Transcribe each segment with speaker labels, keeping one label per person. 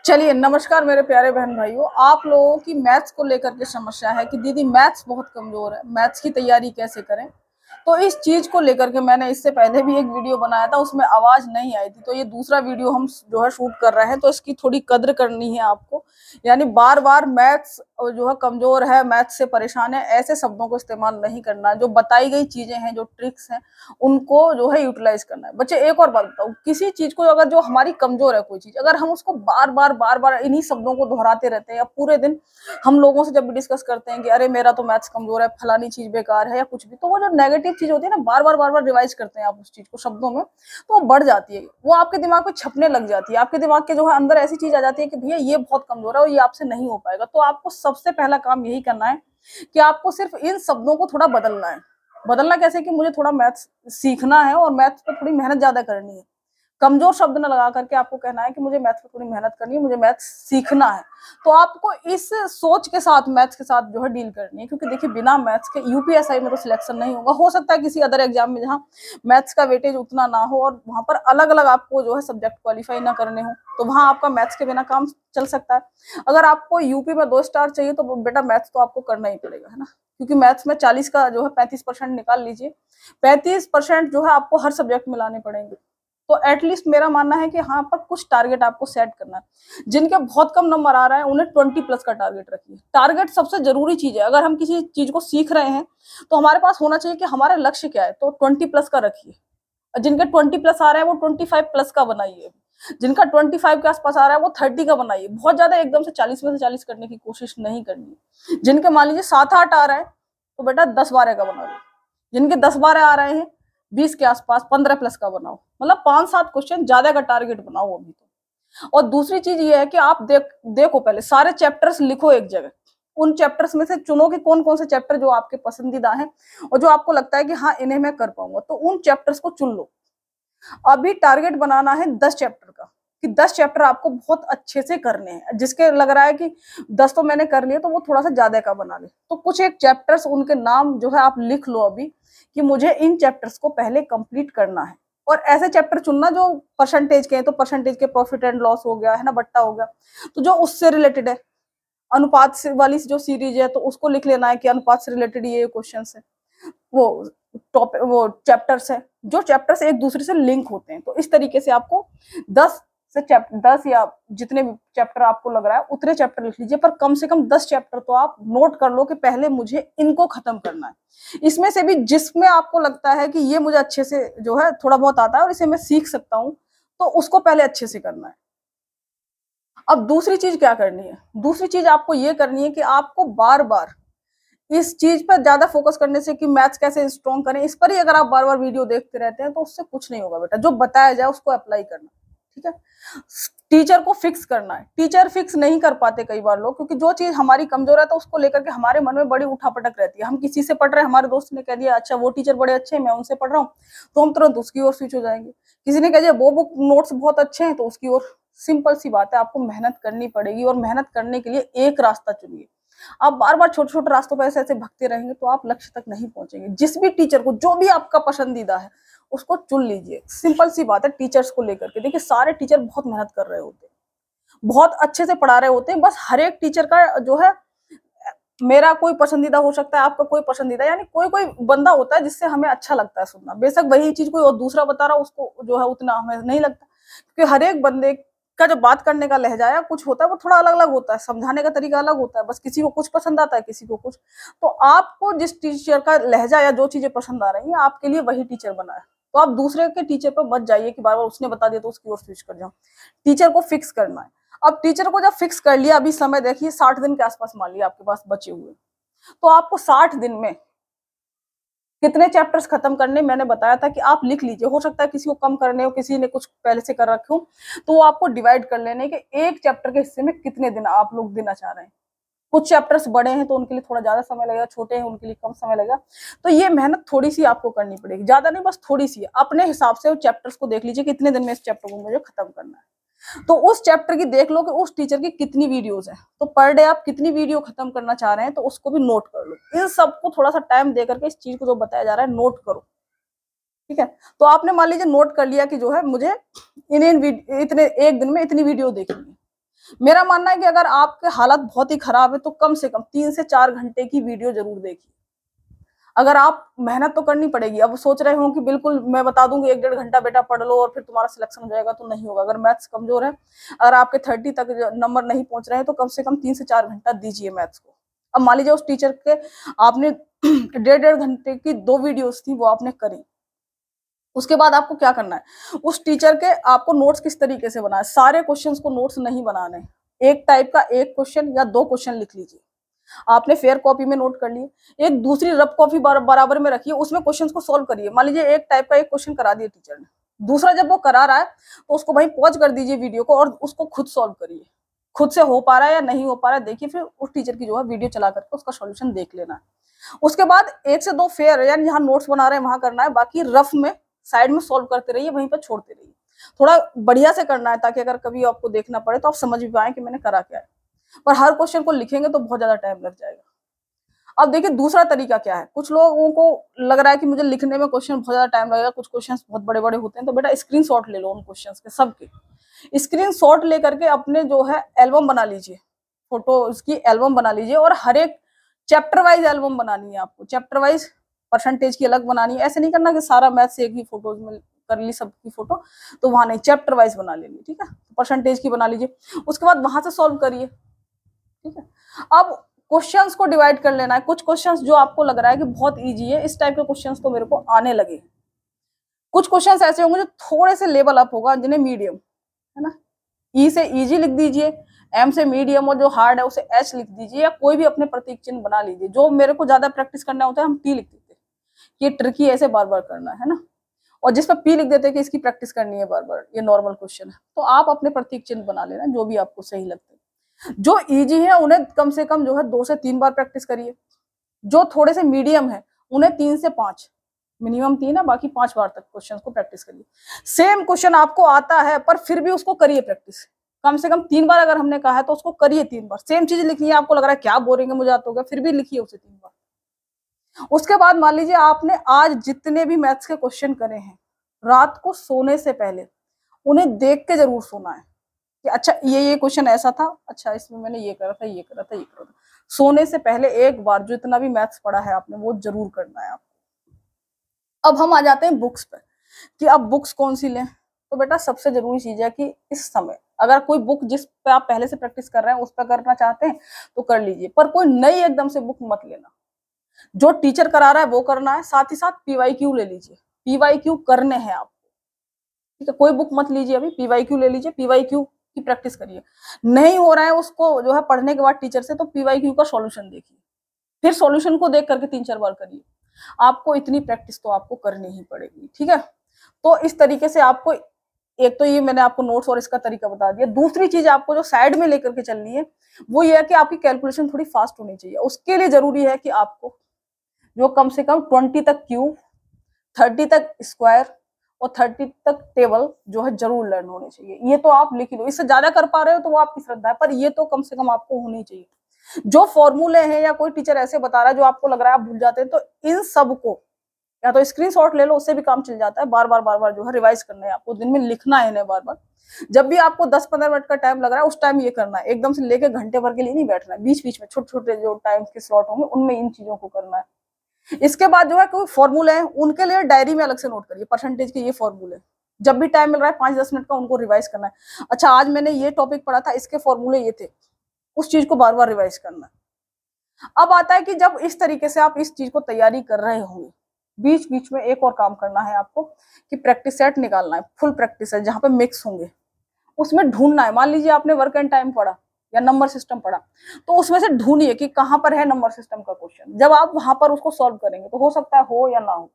Speaker 1: चलिए, नमस्कार मेरे प्यारे बहन भाइयों। आप लोगों की मैथ्स को लेकर के समस्या है कि दीदी मैथ्स बहुत कमजोर है, मैथ्स की तैयारी कैसे करें। तो इस चीज को लेकर के मैंने इससे पहले भी एक वीडियो बनाया था, उसमें आवाज नहीं आई थी। तो ये दूसरा वीडियो हम जो है शूट कर रहे हैं, तो इसकी थोड़ी कद्र करनी है आपको। यानी बार बार मैथ्स जो है कमजोर है, मैथ्स से परेशान है, ऐसे शब्दों को इस्तेमाल नहीं करना है। जो बताई गई चीजें हैं, जो ट्रिक्स हैं, उनको जो है यूटिलाइज करना है। बच्चे एक और बात बताओ, किसी चीज को अगर जो हमारी कमजोर है कोई चीज, अगर हम उसको बार बार इन्हीं शब्दों को दोहराते रहते हैं, या पूरे दिन हम लोगों से जब भी डिस्कस करते हैं कि अरे मेरा तो मैथ्स कमजोर है, फलानी चीज बेकार है या कुछ भी, तो वो जो नेगेटिव चीज होती है ना, बार बार रिवाइज करते हैं आप उस चीज को शब्दों में, तो वो बढ़ जाती है, वो आपके दिमाग में छपने लग जाती है। आपके दिमाग के जो है अंदर ऐसी चीज आ जाती है कि भैया ये बहुत कमजोर है और ये आपसे नहीं हो पाएगा। तो आपको सबसे पहला काम यही करना है कि आपको सिर्फ इन शब्दों को थोड़ा बदलना है। बदलना कैसे कि मुझे थोड़ा मैथ्स सीखना है और मैथ्स पे थोड़ी मेहनत ज्यादा करनी है। कमजोर शब्द न लगा करके आपको कहना है कि मुझे मैथ्स पे थोड़ी मेहनत करनी है, मुझे मैथ्स सीखना है। तो आपको इस सोच के साथ मैथ्स के साथ जो है डील करनी है, क्योंकि देखिए बिना मैथ्स के यूपीएसआई में तो सिलेक्शन नहीं होगा। हो सकता है किसी अदर एग्जाम में जहाँ मैथ्स का वेटेज उतना ना हो और वहां पर अलग अलग आपको जो है सब्जेक्ट क्वालिफाई ना करने हो, तो वहां आपका मैथ्स के बिना काम चल सकता है। अगर आपको यूपी में 2 स्टार चाहिए तो बेटा मैथ्स तो आपको करना ही पड़ेगा, है ना। क्योंकि मैथ्स में 40 का जो है 35% निकाल लीजिए, 35% जो है आपको हर सब्जेक्ट में लाने पड़ेंगे। तो एटलीस्ट मेरा मानना है कि हाँ पर कुछ टारगेट आपको सेट करना है। जिनके बहुत कम नंबर आ रहा है उन्हें 20+ का टारगेट रखिए। टारगेट सबसे जरूरी चीज है। अगर हम किसी चीज को सीख रहे हैं तो हमारे पास होना चाहिए कि हमारा लक्ष्य क्या है, तो 20+ का रखिए। जिनके 20+ आ रहे हैं वो 25+ का बनाइए। जिनका 25 के आसपास आ रहा है वो 30 का बनाइए। बहुत ज्यादा एकदम से 40 में से 40 करने की कोशिश नहीं करनी। जिनके मान लीजिए 7-8 आ रहा है तो बेटा 10-12 का बना लो। जिनके 10-12 आ रहे हैं 20 के आसपास 15+ का बनाओ। मतलब 5-7 क्वेश्चन ज्यादा का टारगेट बनाओ अभी तो। और दूसरी चीज ये है कि आप देखो पहले सारे चैप्टर्स लिखो एक जगह। उन चैप्टर्स में से चुनो कि कौन कौन से चैप्टर जो आपके पसंदीदा हैं और जो आपको लगता है कि हाँ इन्हें मैं कर पाऊंगा, तो उन चैप्टर्स को चुन लो। अभी टारगेट बनाना है 10 चैप्टर का, कि 10 चैप्टर आपको बहुत अच्छे से करने हैं। जिसके लग रहा है कि 10 तो मैंने कर लिए, तो वो थोड़ा सा ज्यादा का बना ले। तो कुछ एक चैप्टर्स उनके नाम जो है आप लिख लो अभी, कि मुझे इन चैप्टर्स को पहले कंप्लीट करना है। और ऐसे चैप्टर चुनना जो परसेंटेज के हैं, तो परसेंटेज के प्रॉफिट एंड लॉस हो गया है ना, बट्टा हो गया, तो जो उससे रिलेटेड है। अनुपात से वाली जो सीरीज है तो उसको लिख लेना है कि अनुपात से रिलेटेड ये क्वेश्चन है। वो वो चैप्टर्स है जो चैप्टर्स एक दूसरे से लिंक होते हैं। तो इस तरीके से आपको 10 या जितने भी चैप्टर आपको लग रहा है उतने चैप्टर लिख लीजिए, पर कम से कम 10 चैप्टर तो आप नोट कर लो कि पहले मुझे इनको खत्म करना है। इसमें से भी जिसमें आपको लगता है कि ये मुझे अच्छे से जो है थोड़ा बहुत आता है और इसे मैं सीख सकता हूं, तो उसको पहले अच्छे से करना है। अब दूसरी चीज क्या करनी है, दूसरी चीज आपको ये करनी है कि आपको बार बार इस चीज पर ज्यादा फोकस करने से कि मैथ्स कैसे स्ट्रॉन्ग करें, इस पर ही अगर आप बार बार वीडियो देखते रहते हैं तो उससे कुछ नहीं होगा बेटा। जो बताया जाए उसको अप्लाई करना, ठीक है। टीचर को फिक्स करना है। टीचर फिक्स नहीं कर पाते कई बार लोग, क्योंकि जो चीज हमारी कमजोर है तो उसको लेकर के हमारे मन में बड़ी उठापटक रहती है। हम किसी से पढ़ रहे हैं, हमारे दोस्त ने कह दिया अच्छा वो टीचर बड़े अच्छे हैं, मैं उनसे पढ़ रहा हूँ, तो हम तुरंत उसकी ओर स्विच हो जाएंगे। किसी ने कह दिया वो बुक नोट्स बहुत अच्छे हैं, तो उसकी ओर। सिंपल सी बात है, आपको मेहनत करनी पड़ेगी और मेहनत करने के लिए एक रास्ता चुनिए। आप बार बार छोटे छोटे रास्तों पर ऐसे ऐसे भगते रहेंगे तो आप लक्ष्य तक नहीं पहुंचेंगे। जिस भी टीचर को जो भी आपका पसंदीदा है उसको चुन लीजिए। सिंपल सी बात है टीचर्स को लेकर के। देखिए सारे टीचर बहुत मेहनत कर रहे होते हैं, बहुत अच्छे से पढ़ा रहे होते हैं। बस हर एक टीचर का जो है, मेरा कोई पसंदीदा हो सकता है, आपका कोई पसंदीदा, यानी कोई कोई बंदा होता है जिससे हमें अच्छा लगता है सुनना। बेशक वही चीज कोई और दूसरा बता रहा उसको जो है उतना हमें नहीं लगता, क्योंकि हर एक बंदे का जो बात करने का लहजा है कुछ होता है, वो थोड़ा अलग अलग होता है, समझाने का तरीका अलग होता है। बस किसी को कुछ पसंद आता है, किसी को कुछ। तो आपको जिस टीचर का लहजा या जो चीजें पसंद आ रही है आपके लिए वही टीचर बना है। तो आप दूसरे के टीचर पर मत जाइए कि बार बार उसने बता दिया तो उसकी ओर स्विच कर जाओ। टीचर को फिक्स करना है। अब टीचर को जब फिक्स कर लिया, अभी समय देखिए 60 दिन के आसपास मान लिया आपके पास बचे हुए, तो आपको 60 दिन में कितने चैप्टर्स खत्म करने मैंने बताया था कि आप लिख लीजिए। हो सकता है किसी को कम करने हो, किसी ने कुछ पहले से कर रखे हो, तो वो आपको डिवाइड कर लेने कि एक चैप्टर के हिस्से में कितने दिन आप लोग देना चाह रहे हैं। कुछ चैप्टर्स बड़े हैं तो उनके लिए थोड़ा ज्यादा समय लगेगा, छोटे हैं उनके लिए कम समय लगेगा। तो ये मेहनत थोड़ी सी आपको करनी पड़ेगी, ज्यादा नहीं, बस थोड़ी सी। अपने हिसाब से चैप्टर्स को देख लीजिए कितने दिन में इस चैप्टर को मुझे खत्म करना है। तो उस चैप्टर की देख लो कि उस टीचर की कितनी वीडियोस हैं, तो पर डे आप कितनी वीडियो खत्म करना चाह रहे हैं, तो उसको भी नोट कर लो। इन सबको थोड़ा सा टाइम दे करके इस चीज को जो बताया जा रहा है नोट करो, ठीक है। तो आपने मान लीजिए नोट कर लिया कि जो है मुझे इतने एक दिन में इतनी वीडियो देखनी है। मेरा मानना है कि अगर आपके हालत बहुत ही खराब है तो कम से कम 3 से 4 घंटे की वीडियो जरूर देखिए। अगर आप मेहनत तो करनी पड़ेगी। अब सोच रहे हो कि बिल्कुल मैं बता दूंगी 1-1.5 घंटा बेटा पढ़ लो और फिर तुम्हारा सिलेक्शन हो जाएगा, तो नहीं होगा। अगर मैथ्स कमजोर है, अगर आपके 30 तक नंबर नहीं पहुंच रहे हैं, तो कम से कम 3 से 4 घंटा दीजिए मैथ्स को। अब मान लीजिए उस टीचर के आपने 1.5 घंटे की 2 वीडियोस थी, वो आपने करी। उसके बाद आपको क्या करना है, उस टीचर के आपको नोट्स किस तरीके से बनाए, सारे क्वेश्चंस को नोट्स नहीं बनाने, एक टाइप का एक क्वेश्चन या 2 क्वेश्चन लिख लीजिए। आपने फेयर कॉपी में नोट कर लिए, एक दूसरी रफ कॉपी बराबर में रखिए, उसमें क्वेश्चंस को सॉल्व करिए। मान लीजिए एक टाइप का एक क्वेश्चन करा दिया टीचर ने, दूसरा जब वो करा रहा है तो उसको भाई पॉज कर दीजिए वीडियो को और उसको खुद सॉल्व करिए। खुद से हो पा रहा है या नहीं हो पा रहा है देखिए, फिर उस टीचर की जो है वीडियो चला करके उसका सॉल्यूशन देख लेना है। उसके बाद 1 से 2 फेयर, यानी जहां नोट्स बना रहे हैं वहां करना है, बाकी रफ में साइड में सॉल्व करते रहिए, वहीं पर छोड़ते रहिए। थोड़ा बढ़िया से करना है ताकि अगर कभी आपको देखना पड़े तो आप समझ भी पाए कि मैंने करा क्या है। पर हर क्वेश्चन को लिखेंगे तो बहुत ज्यादा टाइम लग जाएगा। अब देखिए दूसरा तरीका क्या है, कुछ लोगों को लग रहा है कि मुझे लिखने में क्वेश्चन बहुत ज्यादा टाइम लगेगा, कुछ क्वेश्चन बहुत बड़े बड़े होते हैं, तो बेटा स्क्रीनशॉट ले लो उन क्वेश्चन के सबके। स्क्रीनशॉट लेकर के अपने जो है एल्बम बना लीजिए, फोटो उसकी एल्बम बना लीजिए, और हर एक चैप्टर वाइज एल्बम बनानी है आपको, चैप्टर वाइज परसेंटेज की अलग बनानी है। ऐसे नहीं करना कि सारा मैथ से एक ही फोटोज में कर ली सबकी फोटो, तो वहां नहीं, चैप्टर वाइज बना लेनी, ठीक है, परसेंटेज की बना लीजिए। उसके बाद वहां से सॉल्व करिए, ठीक है। अब क्वेश्चंस को डिवाइड कर लेना है, कुछ क्वेश्चंस जो आपको लग रहा है कि बहुत इजी है, इस टाइप के क्वेश्चंस तो मेरे को आने लगे। कुछ क्वेश्चंस ऐसे होंगे जो थोड़े से लेवल अप होगा, जिन्हें मीडियम, है ना, ई से इजी लिख दीजिए, एम से मीडियम, और जो हार्ड है उसे एच लिख दीजिए, या कोई भी अपने प्रतीक चिन्ह बना लीजिए। जो मेरे को ज्यादा प्रैक्टिस करना होता है हम टी लिख देते हैं, ये ट्रिकी ऐसे बार बार करना है ना, और जिस पर पी लिख देते हैं कि इसकी प्रैक्टिस करनी है बार बार, ये नॉर्मल क्वेश्चन है। तो आप अपने प्रतीक चिन्ह बना लेना जो भी आपको सही लगते हैं। जो इजी है उन्हें कम से कम जो है 2 से 3 बार प्रैक्टिस करिए, जो थोड़े से मीडियम है उन्हें 3 से 5, मिनिमम 3 है, बाकी 5 बार तक क्वेश्चन को प्रैक्टिस करिए। सेम क्वेश्चन आपको आता है पर फिर भी उसको करिए प्रैक्टिस, कम से कम 3 बार अगर हमने कहा है तो उसको करिए 3 बार। सेम चीज लिखनी है, आपको लग रहा है क्या बोरिंग है मुझे आता होगा, फिर भी लिखिए उसे 3 बार। उसके बाद मान लीजिए आपने आज जितने भी मैथ्स के क्वेश्चन करे हैं, रात को सोने से पहले उन्हें देख के जरूर सोना है कि अच्छा ये क्वेश्चन ऐसा था, अच्छा इसमें मैंने ये करा था, ये करा था, ये करा था। सोने से पहले एक बार जो इतना भी मैथ्स पढ़ा है आपने वो जरूर करना है आपको। अब हम आ जाते हैं बुक्स पर कि अब बुक्स कौन सी लें। तो बेटा सबसे जरूरी चीज है कि इस समय अगर कोई बुक जिस पे आप पहले से प्रैक्टिस कर रहे हैं उस पर करना चाहते हैं तो कर लीजिए, पर कोई नई एकदम से बुक मत लेना। जो टीचर करा रहा है वो करना है, साथ ही साथ पीवाईक्यू ले लीजिए, पीवाईक्यू करने हैं आपको, ठीक है। कोई बुक मत लीजिए अभी, पीवाईक्यू ले लीजिए, पीवाईक्यू की प्रैक्टिस करिए। नहीं हो रहा है उसको जो है पढ़ने के बाद टीचर से, तो पीवाईक्यू का सॉल्यूशन देखिए, फिर सॉल्यूशन को देख करके 3-4 बार करिए। आपको इतनी प्रैक्टिस तो आपको करनी ही पड़ेगी, ठीक है। तो इस तरीके से आपको, एक तो ये मैंने आपको नोट्स और इसका तरीका बता दिया। दूसरी चीज आपको जो साइड में लेकर के चलनी है वो ये है कि आपकी कैलकुलेशन थोड़ी फास्ट होनी चाहिए। उसके लिए जरूरी है कि आपको जो कम से कम 20 तक क्यूब, 30 तक स्क्वायर और 30 तक टेबल जो है जरूर लर्न होने चाहिए। ये तो आप लिख लो, इससे ज्यादा कर पा रहे हो तो वो आपकी श्रद्धा है, पर ये तो कम से कम आपको होनी चाहिए। जो फॉर्मूले हैं या कोई टीचर ऐसे बता रहा है जो आपको लग रहा है आप भूल जाते हैं, तो इन सब को या तो स्क्रीनशॉट ले लो, उससे भी काम चल जाता है। बार बार जो है रिवाइज करना है आपको, दिन में लिखना है इन्हें बार बार। जब भी आपको 10-15 मिनट का टाइम लग रहा है उस टाइम ये करना है, एकदम से लेके घंटे भर के लिए नहीं बैठना है। बीच बीच में छोटे छोटे जो टाइम के स्लॉट होंगे उनमें इन चीजों को करना है। इसके बाद जो है कोई फॉर्मूले हैं उनके लिए डायरी में अलग से नोट करिए, परसेंटेज के ये फॉर्मूले जब भी टाइम मिल रहा है 5-10 मिनट का उनको रिवाइज करना है। अच्छा आज मैंने ये टॉपिक पढ़ा था, इसके फॉर्मूले ये थे, उस चीज को बार बार रिवाइज करना है। अब आता है कि जब इस तरीके से आप इस चीज को तैयारी कर रहे होंगे, बीच बीच में एक और काम करना है आपको कि प्रैक्टिस सेट निकालना है, फुल प्रैक्टिस है जहां पे मिक्स होंगे, उसमें ढूंढना है। मान लीजिए आपने वर्क एंड टाइम पढ़ा या नंबर सिस्टम पढ़ा, तो उसमें से ढूंढिए कि कहां पर है नंबर सिस्टम का क्वेश्चन। जब आप वहां पर उसको सॉल्व करेंगे तो हो सकता है हो या ना हो,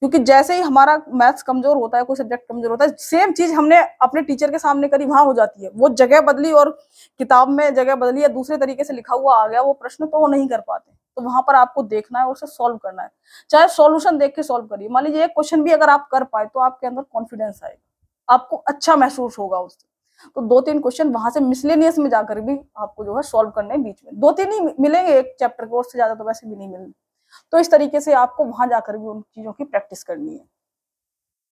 Speaker 1: क्योंकि जैसे ही हमारा मैथ्स कमजोर होता है, कोई सब्जेक्ट कमजोर होता है, सेम चीज हमने अपने टीचर के सामने करी वहां हो जाती है, वो जगह बदली और किताब में जगह बदली या दूसरे तरीके से लिखा हुआ आ गया वो प्रश्न, तो वो नहीं कर पाते। तो वहां पर आपको देखना है और उसे सॉल्व करना है, चाहे सॉल्यूशन देख के सॉल्व करिए। मान लीजिए एक क्वेश्चन भी अगर आप कर पाए तो आपके अंदर कॉन्फिडेंस आएगा, आपको अच्छा महसूस होगा उससे। तो 2-3 क्वेश्चन वहां से मिसलेनियस में जाकर भी आपको जो है सॉल्व करने बीच में 2-3 ही मिलेंगे एक चैप्टर के, उससे ज्यादा तो वैसे भी नहीं मिलेंगे। तो इस तरीके से आपको वहां जाकर भी उन चीजों की प्रैक्टिस करनी है।